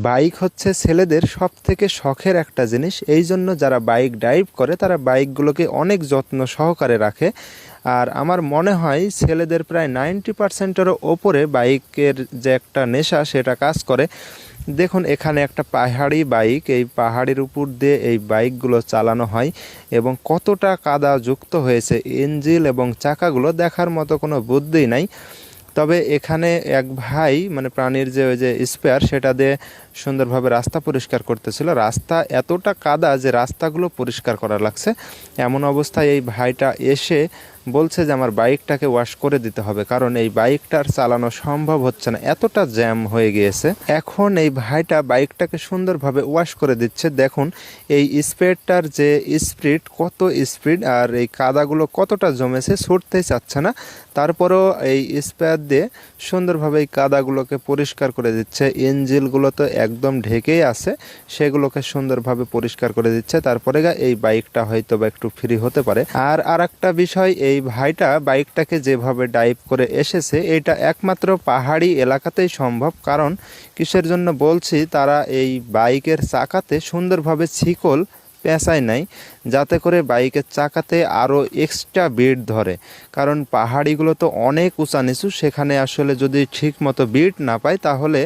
Bike হচ্ছে ছেলেদের সবথেকে শখের একটা জিনিস। এই জন্য যারা বাইক ড্রাইভ করে তারা বাইকগুলোকে অনেক যত্ন সহকারে রাখে। আর আমার মনে হয় ছেলেদের প্রায় 90%-এরও ওপরে বাইকের যে একটা নেশা সেটা কাজ করে। দেখুন এখানে একটা পাহাড়ি বাইক, এই পাহাড়ির উপর দিয়ে এই বাইকগুলো চালানো হয় এবং কতটা কাদা যুক্ত হয়েছে, ইঞ্জিল এবং চাকাগুলো দেখার মতো কোনো বুদ্ধিই নাই। তবে এখানে এক ভাই মানে প্রাণীর যে ওই যে স্পেয়ার সেটা দিয়ে সুন্দরভাবে রাস্তা পরিষ্কার করতেছিল। রাস্তা এতটা কাদা যে রাস্তাগুলো পরিষ্কার করা লাগছে। এমন অবস্থায় এই ভাইটা এসে বলছে যে আমার বাইকটাকে ওয়াশ করে দিতে হবে, কারণ এই বাইকটার চালানো সম্ভব হচ্ছে না, এতটা জ্যাম হয়ে গিয়েছে। এখন এই ভাইটা বাইকটাকে সুন্দরভাবে ওয়াশ করে দিচ্ছে। দেখুন এই স্প্রেডটার যে স্পিড, কত স্পিড, আর এই কাদাগুলো কতটা জমেছে, ছুটতেই চাচ্ছে না। তারপরেও এই স্পেয়ার দিয়ে সুন্দরভাবে এই কাদাগুলোকে পরিষ্কার করে দিচ্ছে। ইঞ্জিলগুলো তো একদম ঢেকেই আছে, সেগুলোকে সুন্দরভাবে পরিষ্কার করে দিচ্ছে। তারপরে এই বাইকটা হয়তো বা একটু ফ্রি হতে পারে। আর একটা বিষয়, এই ভাইটা বাইকটাকে যেভাবে ড্রাইভ করে এসেছে এটা একমাত্র পাহাড়ি এলাকাতেই সম্ভব। কারণ কিসের জন্য বলছি, তারা এই বাইকের চাকাতে সুন্দরভাবে শিকল পেঁচায় নাই, যাতে করে বাইকের চাকাতে আরও এক্সট্রা বিট ধরে। কারণ পাহাড়িগুলো তো অনেক উঁচা নিচু, সেখানে আসলে যদি ঠিক মতো বিট না পায় তাহলে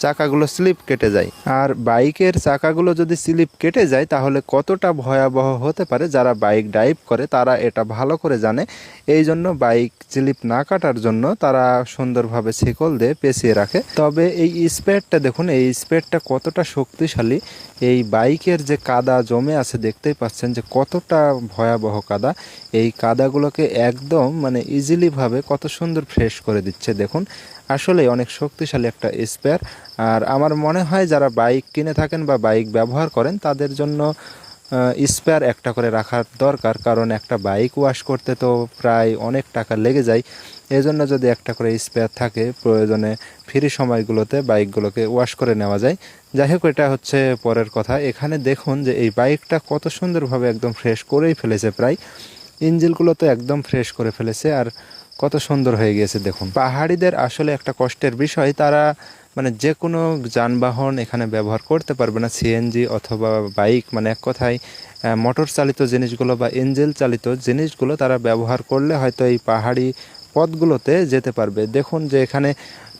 চাকাগুলো স্লিপ কেটে যায়। আর বাইকের চাকাগুলো যদি স্লিপ কেটে যায় তাহলে কতটা ভয়াবহ হতে পারে, যারা বাইক ড্রাইভ করে তারা এটা ভালো করে জানে। এই জন্য বাইক স্লিপ না কাটার জন্য তারা সুন্দরভাবে শিকল দিয়ে পেঁচিয়ে রাখে। তবে এই স্পেডটা দেখুন, এই স্পেডটা কতটা শক্তিশালী। এই বাইকের যে কাদা জমে আছে দেখতেই পাচ্ছেন যে কতটা ভয়াবহ কাদা। এই কাদাগুলোকে একদম মানে ইজিলিভাবে কত সুন্দর ফ্রেশ করে দিচ্ছে। দেখুন আসলে অনেক শক্তিশালী একটা স্পেয়ার। আর আমার মনে হয় যারা বাইক কিনে থাকেন বা বাইক ব্যবহার করেন তাদের জন্য স্পেয়ার একটা করে রাখার দরকার। কারণ একটা বাইক ওয়াশ করতে তো প্রায় অনেক টাকা লেগে যায়। এজন্য যদি একটা করে স্পেয়ার থাকে, প্রয়োজনে ফ্রি সময়গুলোতে বাইকগুলোকে ওয়াশ করে নেওয়া যায়। যাই হোক, এটা হচ্ছে পরের কথা। এখানে দেখুন যে এই বাইকটা কত সুন্দরভাবে একদম ফ্রেশ করেই ফেলেছে, প্রায় ইঞ্জিনগুলো তো একদম ফ্রেশ করে ফেলেছে। আর কত সুন্দর হয়ে গিয়েছে দেখুন। পাহাড়িদের আসলে একটা কষ্টের বিষয়, তারা মানে যে কোনো যানবাহন এখানে ব্যবহার করতে পারবে না, সিএনজি অথবা বাইক, মানে এক কথায় মোটর চালিত জিনিসগুলো বা ইঞ্জিন চালিত জিনিসগুলো তারা ব্যবহার করলে হয়তো এই পাহাড়ি পথগুলোতে যেতে পারবে। দেখুন যে এখানে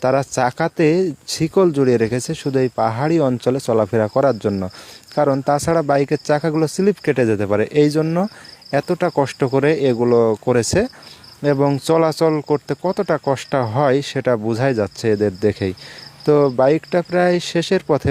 তারা চাকাতে শিকল জড়িয়ে রেখেছে শুধু এই পাহাড়ি অঞ্চলে চলাফেরা করার জন্য। কারণ তাছাড়া বাইকের চাকাগুলো স্লিপ কেটে যেতে পারে, এই জন্য এতটা কষ্ট করে এগুলো করেছে। এবং চলাচল করতে কতটা কষ্ট হয় সেটা বোঝাই যাচ্ছে এদের দেখেই। তো বাইকটা প্রায় শেষের পথে।